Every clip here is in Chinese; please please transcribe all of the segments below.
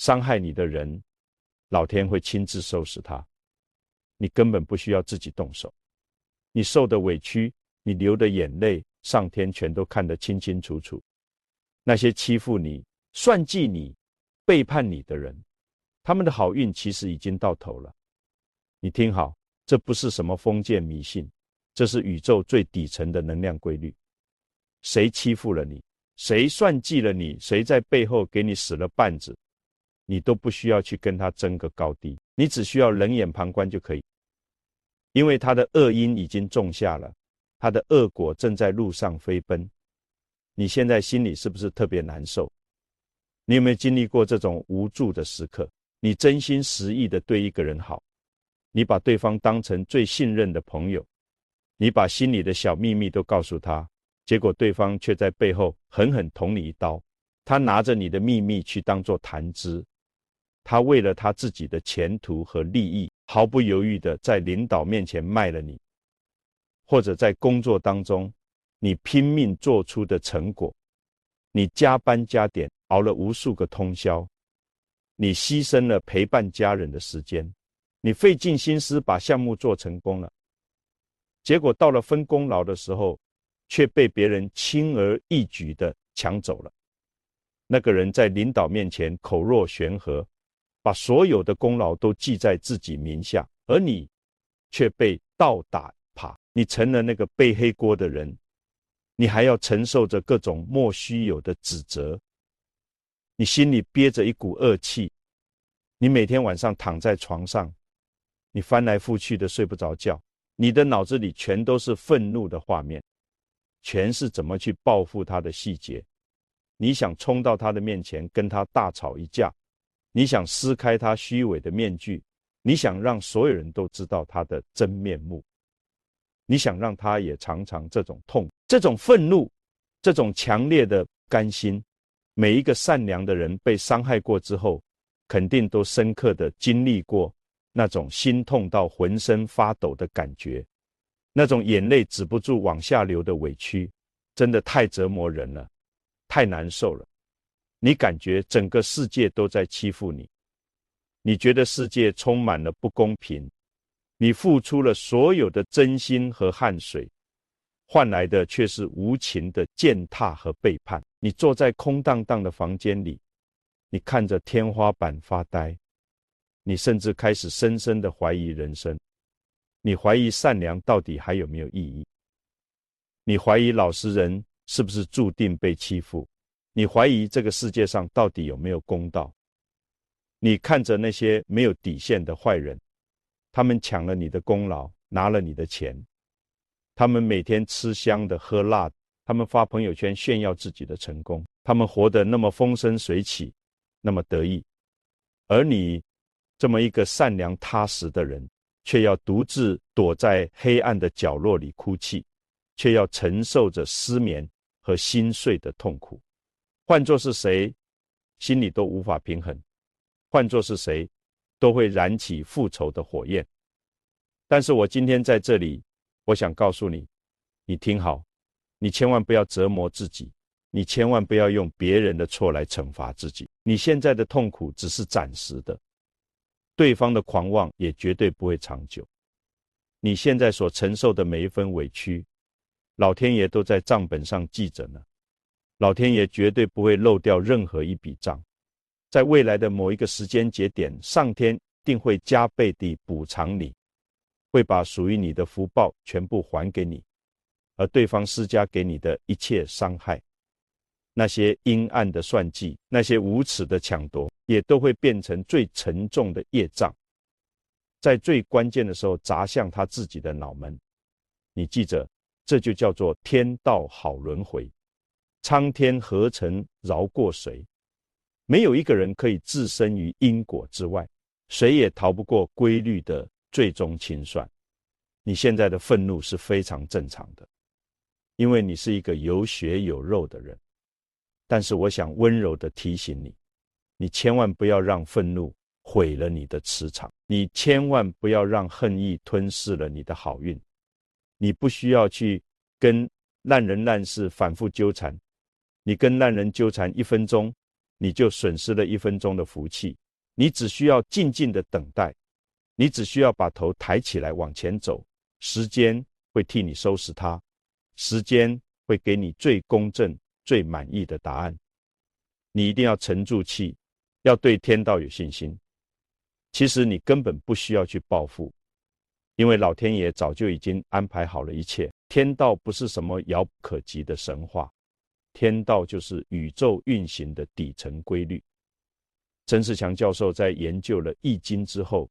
伤害你的人，老天会亲自收拾他，你根本不需要自己动手。你受的委屈，你流的眼泪，上天全都看得清清楚楚。那些欺负你、算计你、背叛你的人，他们的好运其实已经到头了。你听好，这不是什么封建迷信，这是宇宙最底层的能量规律。谁欺负了你，谁算计了你，谁在背后给你使了绊子，你都不需要去跟他争个高低，你只需要冷眼旁观就可以。因为他的恶因已经种下了，他的恶果正在路上飞奔。你现在心里是不是特别难受？你有没有经历过这种无助的时刻？你真心实意的对一个人好，你把对方当成最信任的朋友，你把心里的小秘密都告诉他，结果对方却在背后狠狠捅你一刀。他拿着你的秘密去当作谈资，他为了他自己的前途和利益，毫不犹豫的在领导面前卖了你。或者在工作当中，你拼命做出的成果，你加班加点熬了无数个通宵，你牺牲了陪伴家人的时间，你费尽心思把项目做成功了，结果到了分功劳的时候，却被别人轻而易举地抢走了。那个人在领导面前口若悬河，把所有的功劳都记在自己名下，而你却被倒打趴，你成了那个背黑锅的人，你还要承受着各种莫须有的指责，你心里憋着一股恶气，你每天晚上躺在床上，你翻来覆去的睡不着觉，你的脑子里全都是愤怒的画面，全是怎么去报复他的细节。你想冲到他的面前跟他大吵一架，你想撕开他虚伪的面具，你想让所有人都知道他的真面目，你想让他也尝尝这种痛，这种愤怒，这种强烈的甘心。每一个善良的人被伤害过之后，肯定都深刻的经历过那种心痛到浑身发抖的感觉，那种眼泪止不住往下流的委屈，真的太折磨人了，太难受了。你感觉整个世界都在欺负你，你觉得世界充满了不公平，你付出了所有的真心和汗水，换来的却是无情的践踏和背叛。你坐在空荡荡的房间里，你看着天花板发呆，你甚至开始深深的怀疑人生，你怀疑善良到底还有没有意义，你怀疑老实人是不是注定被欺负，你怀疑这个世界上到底有没有公道。你看着那些没有底线的坏人，他们抢了你的功劳，拿了你的钱，他们每天吃香的喝辣的，他们发朋友圈炫耀自己的成功，他们活得那么风生水起，那么得意，而你这么一个善良踏实的人，却要独自躲在黑暗的角落里哭泣，却要承受着失眠和心碎的痛苦。换作是谁，心里都无法平衡，换作是谁，都会燃起复仇的火焰。但是我今天在这里，我想告诉你，你听好，你千万不要折磨自己，你千万不要用别人的错来惩罚自己。你现在的痛苦只是暂时的，对方的狂妄也绝对不会长久。你现在所承受的每一分委屈，老天爷都在账本上记着呢，老天爷绝对不会漏掉任何一笔账。在未来的某一个时间节点，上天定会加倍地补偿你，会把属于你的福报全部还给你，而对方施加给你的一切伤害，那些阴暗的算计，那些无耻的抢夺，也都会变成最沉重的业障，在最关键的时候砸向他自己的脑门。你记着，这就叫做天道好轮回，苍天何曾饶过谁？没有一个人可以置身于因果之外，谁也逃不过规律的最终清算。你现在的愤怒是非常正常的，因为你是一个有血有肉的人。但是我想温柔地提醒你，你千万不要让愤怒毁了你的磁场，你千万不要让恨意吞噬了你的好运。你不需要去跟烂人烂事反复纠缠，你跟烂人纠缠1分钟，你就损失了1分钟的福气。你只需要静静的等待，你只需要把头抬起来往前走，时间会替你收拾它，时间会给你最公正、最满意的答案。你一定要沉住气，要对天道有信心。其实你根本不需要去报复，因为老天爷早就已经安排好了一切。天道不是什么遥不可及的神话，天道就是宇宙运行的底层规律。曾仕强教授在研究了《易经》之后，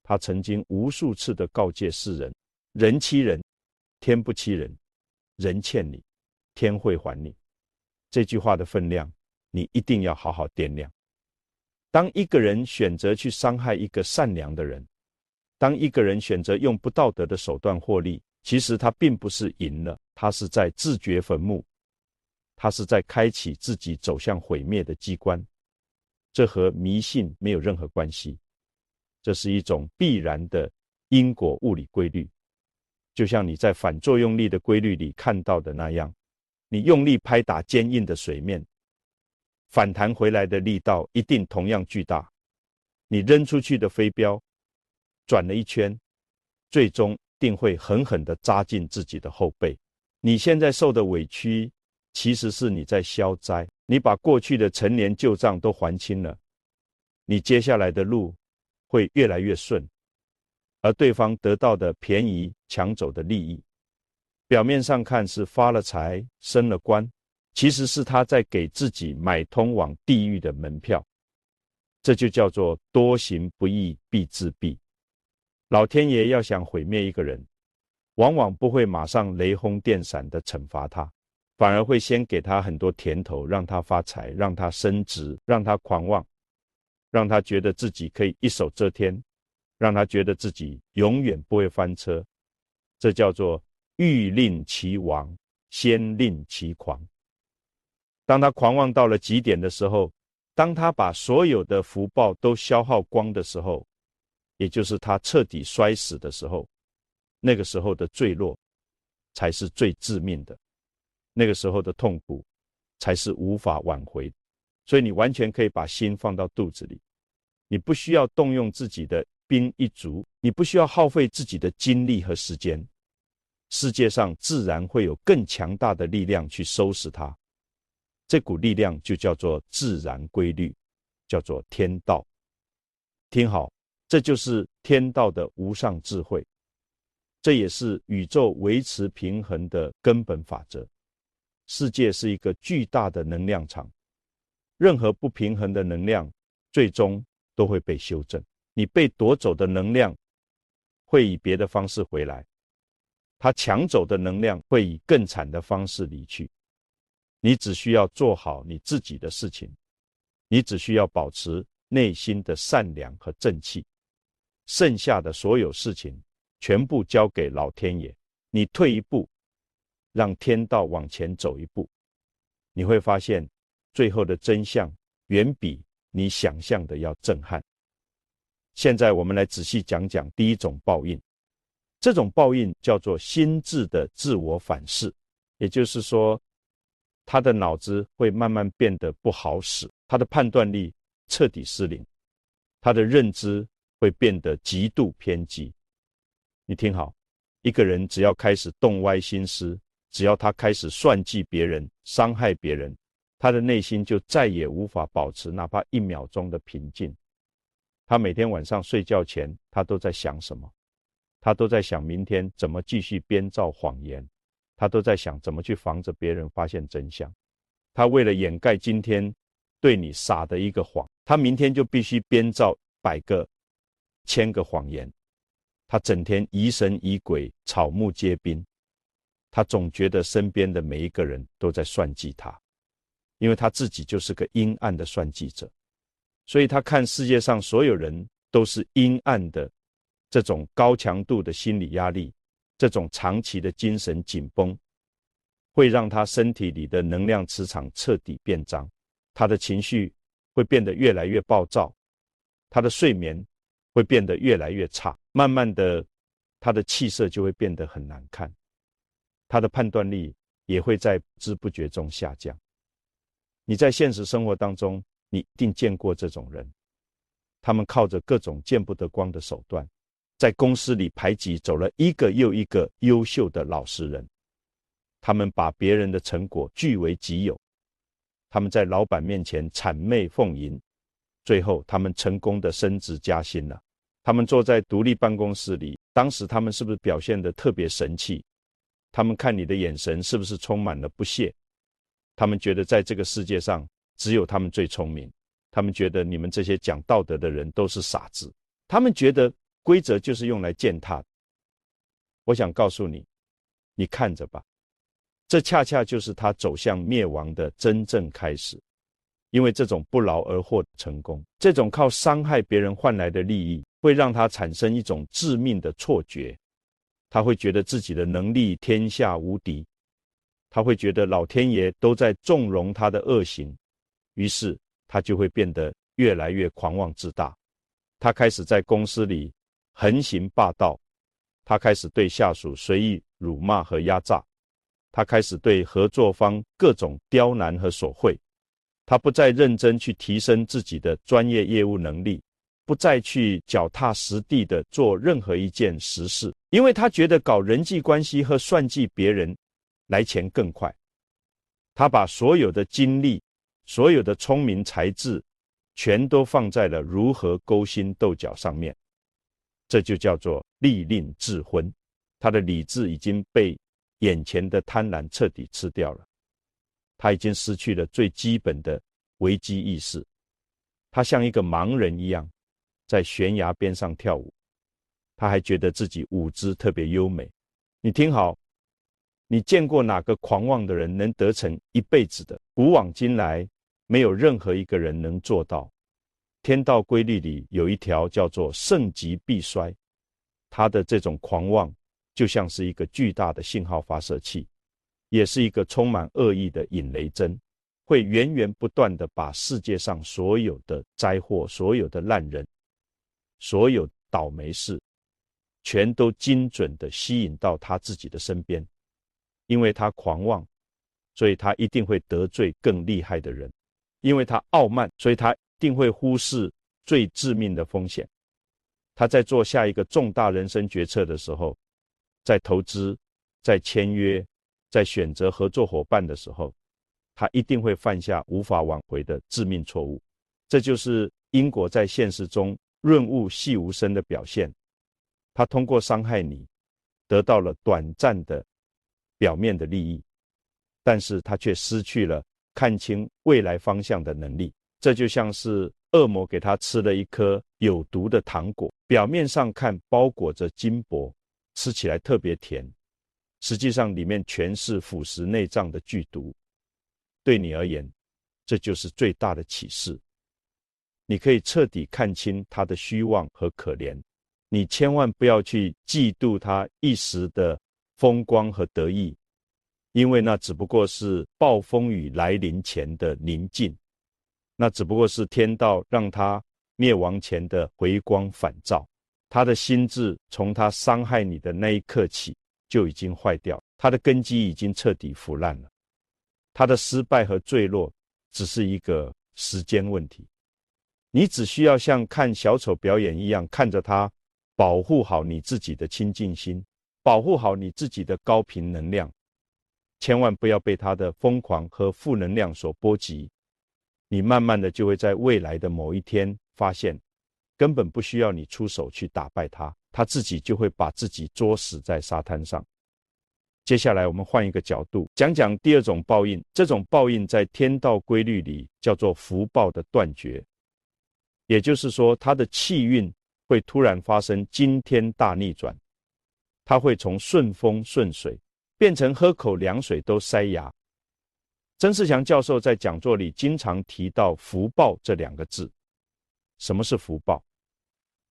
他曾经无数次的告诫世人：人欺人，天不欺人；人欠你，天会还你。这句话的分量，你一定要好好掂量。当一个人选择去伤害一个善良的人，当一个人选择用不道德的手段获利，其实他并不是赢了，他是在自掘坟墓，他是在开启自己走向毁灭的机关。这和迷信没有任何关系，这是一种必然的因果物理规律。就像你在反作用力的规律里看到的那样，你用力拍打坚硬的水面，反弹回来的力道一定同样巨大。你扔出去的飞镖转了一圈，最终定会狠狠地扎进自己的后背。你现在受的委屈，其实是你在消灾，你把过去的陈年旧账都还清了，你接下来的路会越来越顺，而对方得到的便宜抢走的利益，表面上看是发了财升了官，其实是他在给自己买通往地狱的门票。这就叫做多行不义必自毙。老天爷要想毁灭一个人，往往不会马上雷轰电闪地惩罚他，反而会先给他很多甜头，让他发财，让他升职，让他狂妄，让他觉得自己可以一手遮天，让他觉得自己永远不会翻车。这叫做欲令其亡，先令其狂。当他狂妄到了极点的时候，当他把所有的福报都消耗光的时候，也就是他彻底摔死的时候，那个时候的坠落才是最致命的，那个时候的痛苦才是无法挽回。所以你完全可以把心放到肚子里，你不需要动用自己的兵一卒，你不需要耗费自己的精力和时间，世界上自然会有更强大的力量去收拾它。这股力量就叫做自然规律，叫做天道。听好，这就是天道的无上智慧，这也是宇宙维持平衡的根本法则。世界是一个巨大的能量场，任何不平衡的能量最终都会被修正。你被夺走的能量会以别的方式回来，他抢走的能量会以更惨的方式离去。你只需要做好你自己的事情，你只需要保持内心的善良和正气，剩下的所有事情全部交给老天爷。你退一步，让天道往前走一步，你会发现最后的真相远比你想象的要震撼。现在我们来仔细讲讲第一种报应。这种报应叫做心智的自我反噬，也就是说他的脑子会慢慢变得不好使，他的判断力彻底失灵，他的认知会变得极度偏激。你听好，一个人只要开始动歪心思，只要他开始算计别人，伤害别人，他的内心就再也无法保持哪怕1秒钟的平静。他每天晚上睡觉前，他都在想什么？他都在想明天怎么继续编造谎言，他都在想怎么去防着别人发现真相。他为了掩盖今天对你撒的一个谎，他明天就必须编造100个、1000个谎言。他整天疑神疑鬼，草木皆兵。他总觉得身边的每一个人都在算计他，因为他自己就是个阴暗的算计者。所以他看世界上所有人都是阴暗的，这种高强度的心理压力，这种长期的精神紧绷，会让他身体里的能量磁场彻底变脏，他的情绪会变得越来越暴躁，他的睡眠会变得越来越差，慢慢的他的气色就会变得很难看，他的判断力也会在不知不觉中下降。你在现实生活当中，你一定见过这种人，他们靠着各种见不得光的手段，在公司里排挤走了一个又一个优秀的老实人。他们把别人的成果据为己有，他们在老板面前谄媚奉迎，最后他们成功的升职加薪了。他们坐在独立办公室里，当时他们是不是表现得特别神气？他们看你的眼神是不是充满了不屑？他们觉得在这个世界上只有他们最聪明，他们觉得你们这些讲道德的人都是傻子，他们觉得规则就是用来践踏的。我想告诉你，你看着吧，这恰恰就是他走向灭亡的真正开始。因为这种不劳而获的成功，这种靠伤害别人换来的利益，会让他产生一种致命的错觉。他会觉得自己的能力天下无敌，他会觉得老天爷都在纵容他的恶行，于是他就会变得越来越狂妄自大。他开始在公司里横行霸道，他开始对下属随意辱骂和压榨，他开始对合作方各种刁难和索贿。他不再认真去提升自己的专业业务能力，不再去脚踏实地的做任何一件实事，因为他觉得搞人际关系和算计别人来钱更快。他把所有的精力、所有的聪明才智全都放在了如何勾心斗角上面，这就叫做利令智昏。他的理智已经被眼前的贪婪彻底吃掉了，他已经失去了最基本的危机意识。他像一个盲人一样在悬崖边上跳舞，他还觉得自己舞姿特别优美。你听好，你见过哪个狂妄的人能得逞一辈子的？古往今来没有任何一个人能做到。天道规律里有一条叫做盛极必衰，他的这种狂妄就像是一个巨大的信号发射器，也是一个充满恶意的引雷针，会源源不断地把世界上所有的灾祸、所有的烂人、所有倒霉事全都精准地吸引到他自己的身边。因为他狂妄，所以他一定会得罪更厉害的人；因为他傲慢，所以他一定会忽视最致命的风险。他在做下一个重大人生决策的时候，在投资、在签约、在选择合作伙伴的时候，他一定会犯下无法挽回的致命错误。这就是因果在现实中润物细无声的表现。他通过伤害你，得到了短暂的表面的利益，但是他却失去了看清未来方向的能力。这就像是恶魔给他吃了一颗有毒的糖果，表面上看包裹着金箔，吃起来特别甜，实际上里面全是腐蚀内脏的剧毒。对你而言，这就是最大的启示。你可以彻底看清他的虚妄和可怜，你千万不要去嫉妒他一时的风光和得意，因为那只不过是暴风雨来临前的宁静，那只不过是天道让他灭亡前的回光返照。他的心智从他伤害你的那一刻起就已经坏掉，他的根基已经彻底腐烂了。他的失败和坠落只是一个时间问题，你只需要像看小丑表演一样，看着他，保护好你自己的清净心，保护好你自己的高频能量，千万不要被他的疯狂和负能量所波及。你慢慢的就会在未来的某一天发现，根本不需要你出手去打败他，他自己就会把自己作死在沙滩上。接下来我们换一个角度，讲讲第二种报应。这种报应在天道规律里叫做福报的断绝，也就是说，他的气运会突然发生惊天大逆转，他会从顺风顺水变成喝口凉水都塞牙。曾仕强教授在讲座里经常提到福报这两个字。什么是福报？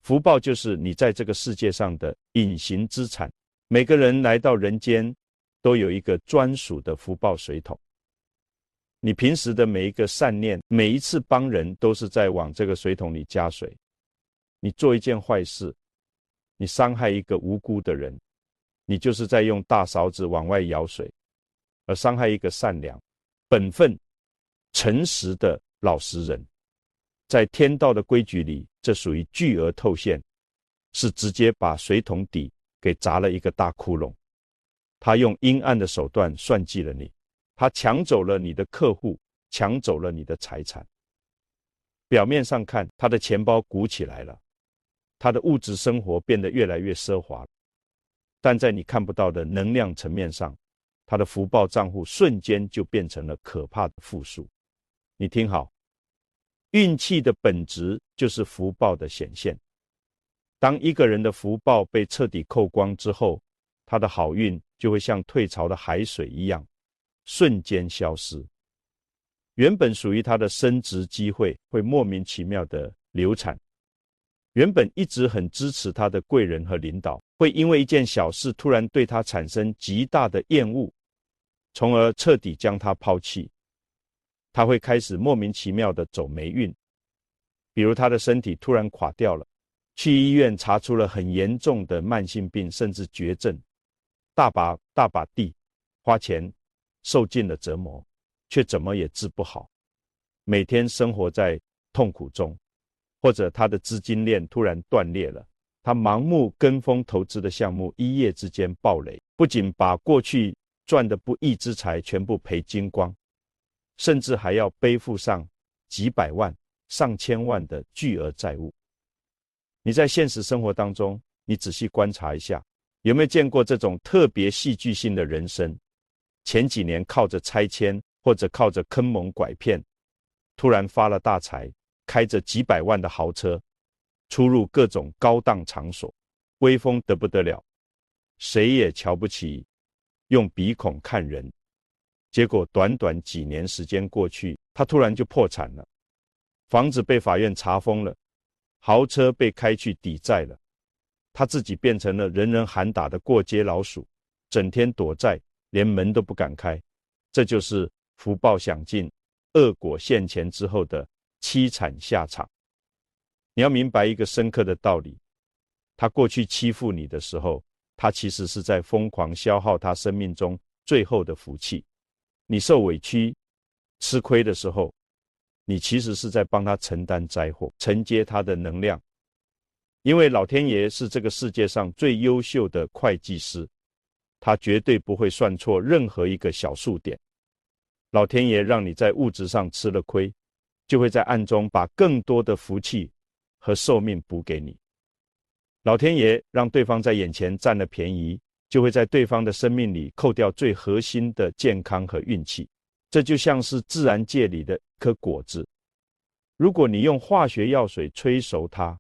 福报就是你在这个世界上的隐形资产。每个人来到人间都有一个专属的福报水桶，你平时的每一个善念，每一次帮人都是在往这个水桶里加水。你做一件坏事，你伤害一个无辜的人，你就是在用大勺子往外舀水；而伤害一个善良、本分、诚实的老实人，在天道的规矩里，这属于巨额透现，是直接把水桶底给砸了一个大窟窿。他用阴暗的手段算计了你，他抢走了你的客户，抢走了你的财产。表面上看，他的钱包鼓起来了，他的物质生活变得越来越奢华，但在你看不到的能量层面上，他的福报账户瞬间就变成了可怕的负数。你听好，运气的本质就是福报的显现。当一个人的福报被彻底扣光之后，他的好运就会像退潮的海水一样，瞬间消失。原本属于他的升职机会会莫名其妙的流产，原本一直很支持他的贵人和领导，会因为一件小事突然对他产生极大的厌恶，从而彻底将他抛弃。他会开始莫名其妙的走霉运，比如他的身体突然垮掉了，去医院查出了很严重的慢性病，甚至绝症，大把地花钱受尽了折磨，却怎么也治不好，每天生活在痛苦中。或者他的资金链突然断裂了，他盲目跟风投资的项目一夜之间暴雷，不仅把过去赚的不义之财全部赔精光，甚至还要背负上几百万、上千万的巨额债务。你在现实生活当中，你仔细观察一下，有没有见过这种特别戏剧性的人生？前几年靠着拆迁或者靠着坑蒙拐骗，突然发了大财，开着几百万的豪车，出入各种高档场所，威风得不得了，谁也瞧不起，用鼻孔看人。结果短短几年时间过去，他突然就破产了，房子被法院查封了，豪车被开去抵债了，他自己变成了人人喊打的过街老鼠，整天躲债，连门都不敢开。这就是福报享尽，恶果现前之后的凄惨下场。你要明白一个深刻的道理，他过去欺负你的时候，他其实是在疯狂消耗他生命中最后的福气。你受委屈吃亏的时候，你其实是在帮他承担灾祸，承接他的能量。因为老天爷是这个世界上最优秀的会计师，他绝对不会算错任何一个小数点。老天爷让你在物质上吃了亏，就会在暗中把更多的福气和寿命补给你。老天爷让对方在眼前占了便宜，就会在对方的生命里扣掉最核心的健康和运气。这就像是自然界里的一颗果子，如果你用化学药水催熟它，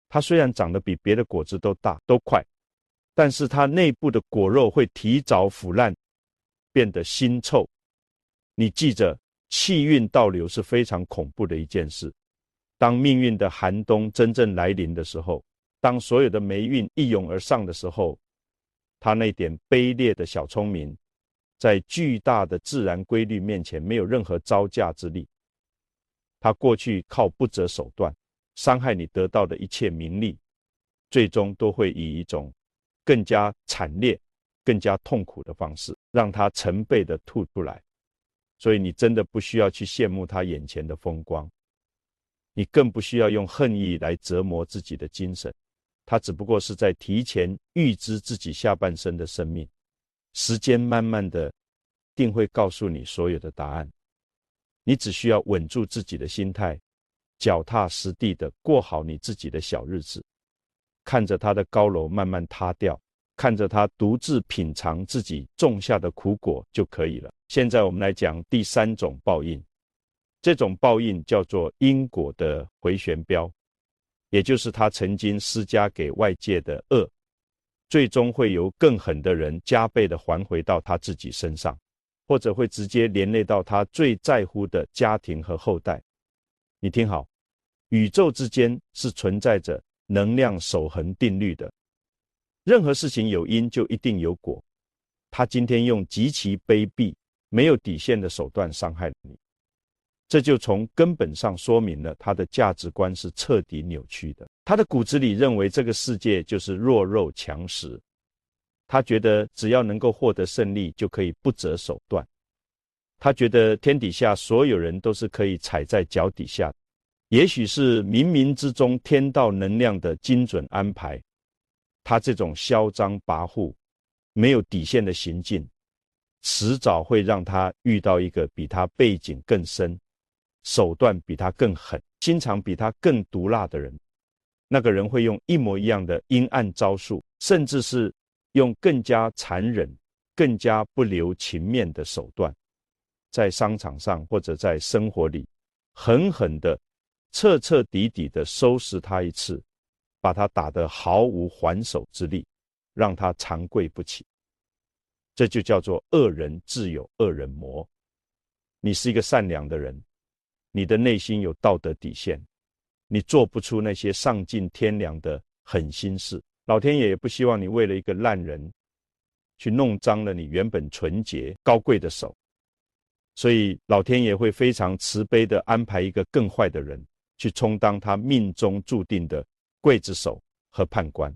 它虽然长得比别的果子都大都快，但是它内部的果肉会提早腐烂，变得腥臭。你记着，气运倒流是非常恐怖的一件事。当命运的寒冬真正来临的时候，当所有的霉运一涌而上的时候，他那点卑劣的小聪明，在巨大的自然规律面前没有任何招架之力。他过去靠不择手段伤害你得到的一切名利，最终都会以一种更加惨烈、更加痛苦的方式，让他成倍的吐出来。所以你真的不需要去羡慕他眼前的风光，你更不需要用恨意来折磨自己的精神。他只不过是在提前预知自己下半生的生命，时间慢慢的定会告诉你所有的答案。你只需要稳住自己的心态，脚踏实地的过好你自己的小日子，看着他的高楼慢慢塌掉，看着他独自品尝自己种下的苦果就可以了。现在我们来讲第三种报应，这种报应叫做因果的回旋镖，也就是他曾经施加给外界的恶，最终会由更狠的人加倍的还回到他自己身上，或者会直接连累到他最在乎的家庭和后代。你听好，宇宙之间是存在着能量守恒定律的，任何事情有因就一定有果。他今天用极其卑鄙、没有底线的手段伤害你，这就从根本上说明了他的价值观是彻底扭曲的。他的骨子里认为这个世界就是弱肉强食，他觉得只要能够获得胜利就可以不择手段，他觉得天底下所有人都是可以踩在脚底下的，也许是冥冥之中天道能量的精准安排，他这种嚣张跋扈、没有底线的行径，迟早会让他遇到一个比他背景更深、手段比他更狠、心肠比他更毒辣的人。那个人会用一模一样的阴暗招数，甚至是用更加残忍、更加不留情面的手段，在商场上或者在生活里，狠狠的、彻彻底底的收拾他一次，把他打得毫无还手之力，让他长跪不起。这就叫做恶人自有恶人磨。你是一个善良的人，你的内心有道德底线，你做不出那些丧尽天良的狠心事。老天爷也不希望你为了一个烂人去弄脏了你原本纯洁高贵的手，所以老天爷会非常慈悲地安排一个更坏的人去充当他命中注定的刽子手和判官。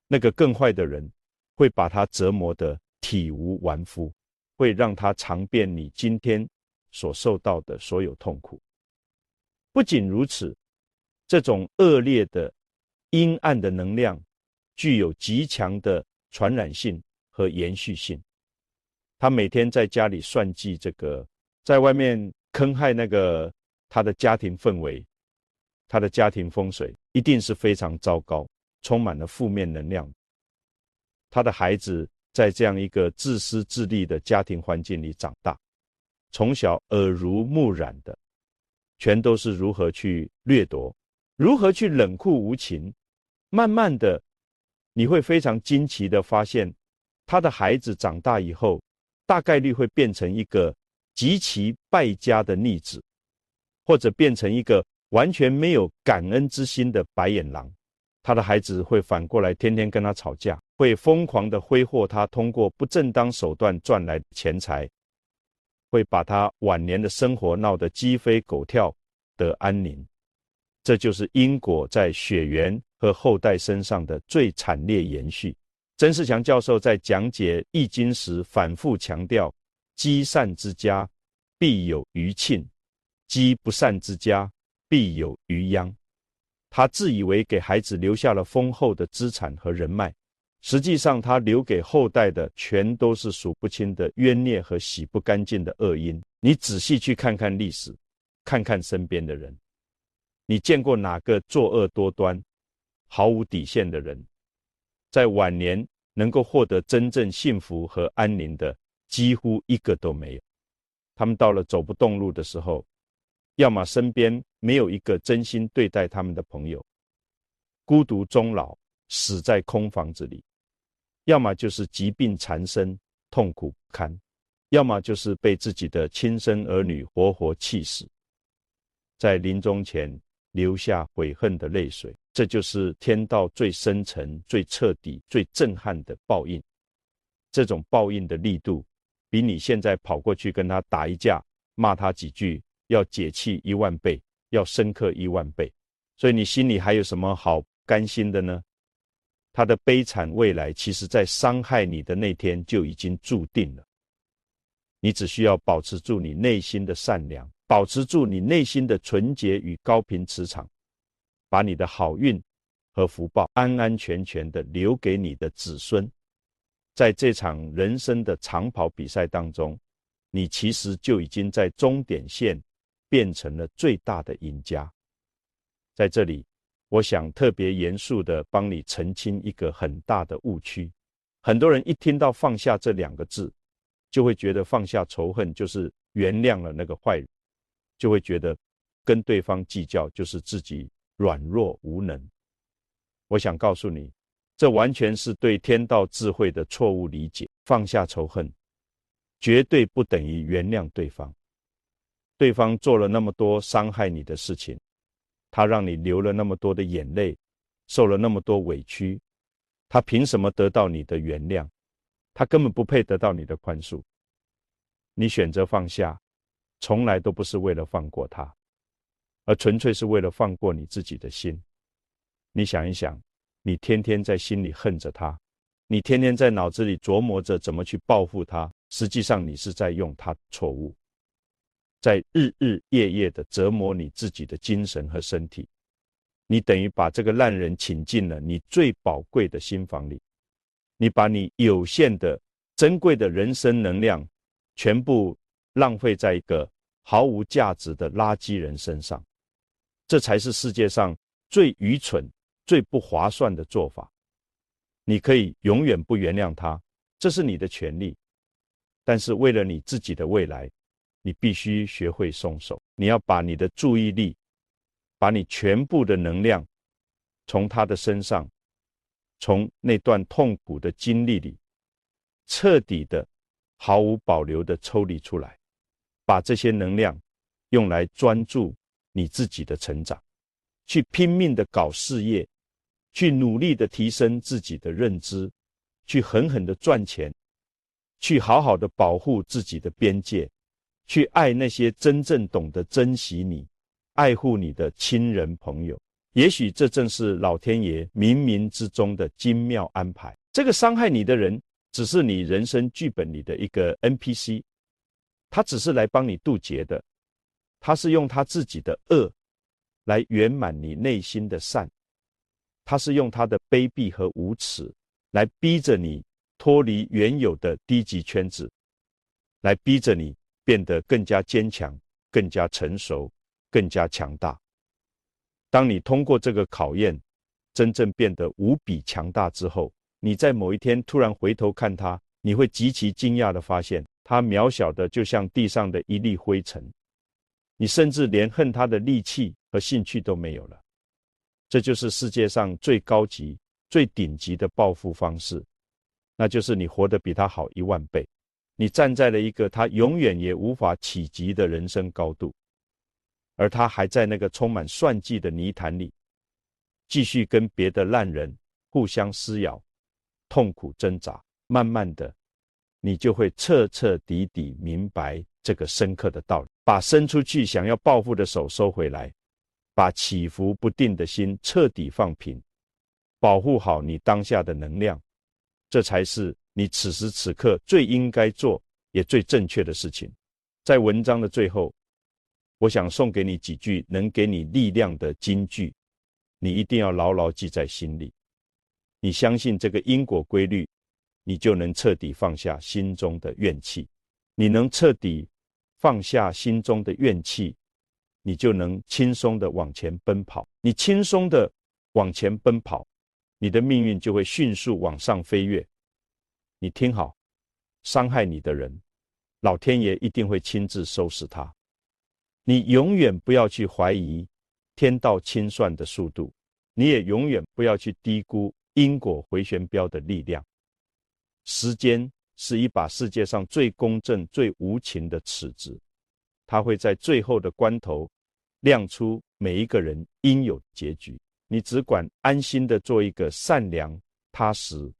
那个更坏的人会把他折磨得体无完肤，会让他尝遍你今天所受到的所有痛苦。不仅如此，这种恶劣的阴暗的能量具有极强的传染性和延续性。他每天在家里算计这个，在外面坑害那个他的家庭氛围，他的家庭风水一定是非常糟糕，充满了负面能量。他的孩子在这样一个自私自利的家庭环境里长大，从小耳濡目染的全都是如何去掠夺，如何去冷酷无情。慢慢的你会非常惊奇的发现，他的孩子长大以后大概率会变成一个极其败家的逆子，或者变成一个完全没有感恩之心的白眼狼。他的孩子会反过来天天跟他吵架，会疯狂地挥霍他通过不正当手段赚来的钱财，会把他晚年的生活闹得鸡飞狗跳得安宁。这就是因果在血缘和后代身上的最惨烈延续。曾仕强教授在讲解易经时反复强调，积善之家必有余庆，积不善之家必有余殃。他自以为给孩子留下了丰厚的资产和人脉，实际上他留给后代的全都是数不清的冤孽和洗不干净的恶因。你仔细去看看历史，看看身边的人，你见过哪个作恶多端、毫无底线的人，在晚年能够获得真正幸福和安宁的，几乎一个都没有。他们到了走不动路的时候，要么身边没有一个真心对待他们的朋友，孤独终老，死在空房子里；要么就是疾病缠身，痛苦不堪；要么就是被自己的亲生儿女活活气死，在临终前流下悔恨的泪水。这就是天道最深沉、最彻底、最震撼的报应。这种报应的力度，比你现在跑过去跟他打一架，骂他几句，要解气10000倍，要深刻10000倍。所以你心里还有什么好甘心的呢？他的悲惨未来，其实在伤害你的那天就已经注定了。你只需要保持住你内心的善良，保持住你内心的纯洁与高频磁场，把你的好运和福报安安全全的留给你的子孙。在这场人生的长跑比赛当中，你其实就已经在终点线变成了最大的赢家。在这里，我想特别严肃地帮你澄清一个很大的误区。很多人一听到放下这2个字，就会觉得放下仇恨就是原谅了那个坏人，就会觉得跟对方计较就是自己软弱无能。我想告诉你，这完全是对天道智慧的错误理解。放下仇恨绝对不等于原谅对方。对方做了那么多伤害你的事情，他让你流了那么多的眼泪，受了那么多委屈，他凭什么得到你的原谅？他根本不配得到你的宽恕。你选择放下，从来都不是为了放过他，而纯粹是为了放过你自己的心。你想一想，你天天在心里恨着他，你天天在脑子里琢磨着怎么去报复他，实际上你是在用他错误。在日日夜夜的折磨你自己的精神和身体。你等于把这个烂人请进了你最宝贵的心房里，你把你有限的珍贵的人生能量全部浪费在一个毫无价值的垃圾人身上，这才是世界上最愚蠢最不划算的做法。你可以永远不原谅他，这是你的权利，但是为了你自己的未来，你必须学会松手。你要把你的注意力，把你全部的能量从他的身上，从那段痛苦的经历里彻底的毫无保留的抽离出来，把这些能量用来专注你自己的成长，去拼命的搞事业，去努力的提升自己的认知，去狠狠的赚钱，去好好的保护自己的边界，去爱那些真正懂得珍惜你爱护你的亲人朋友。也许这正是老天爷冥冥之中的精妙安排。这个伤害你的人只是你人生剧本里的一个 NPC， 他只是来帮你渡劫的，他是用他自己的恶来圆满你内心的善，他是用他的卑鄙和无耻来逼着你脱离原有的低级圈子，来逼着你变得更加坚强，更加成熟，更加强大。当你通过这个考验，真正变得无比强大之后，你在某一天突然回头看他，你会极其惊讶地发现，他渺小的就像地上的一粒灰尘，你甚至连恨他的力气和兴趣都没有了。这就是世界上最高级、最顶级的报复方式，那就是你活得比他好10000倍，你站在了一个他永远也无法企及的人生高度，而他还在那个充满算计的泥潭里，继续跟别的烂人互相撕咬，痛苦挣扎。慢慢的，你就会彻彻底底明白这个深刻的道理，把伸出去想要报复的手收回来，把起伏不定的心彻底放平，保护好你当下的能量，这才是你此时此刻最应该做也最正确的事情。在文章的最后，我想送给你几句能给你力量的金句，你一定要牢牢记在心里。你相信这个因果规律，你就能彻底放下心中的怨气。你能彻底放下心中的怨气，你就能轻松的往前奔跑。你轻松的往前奔跑，你的命运就会迅速往上飞跃。你听好，伤害你的人，老天爷一定会亲自收拾他。你永远不要去怀疑天道清算的速度，你也永远不要去低估因果回旋镖的力量。时间是一把世界上最公正最无情的尺子，它会在最后的关头亮出每一个人应有的结局。你只管安心的做一个善良踏实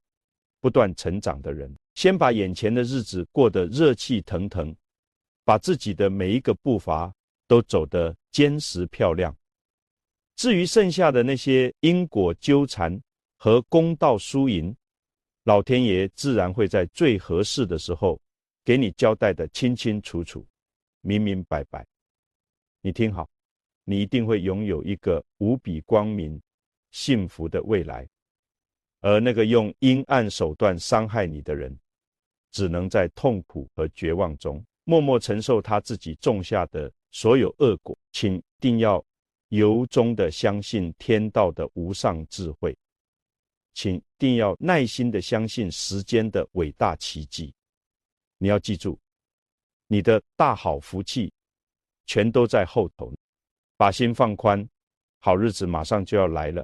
不断成长的人，先把眼前的日子过得热气腾腾，把自己的每一个步伐都走得坚实漂亮。至于剩下的那些因果纠缠和公道输赢，老天爷自然会在最合适的时候给你交代的清清楚楚，明明白白。你听好，你一定会拥有一个无比光明幸福的未来，而那个用阴暗手段伤害你的人，只能在痛苦和绝望中默默承受他自己种下的所有恶果。请一定要由衷的相信天道的无上智慧，请一定要耐心的相信时间的伟大奇迹。你要记住，你的大好福气全都在后头，把心放宽，好日子马上就要来了。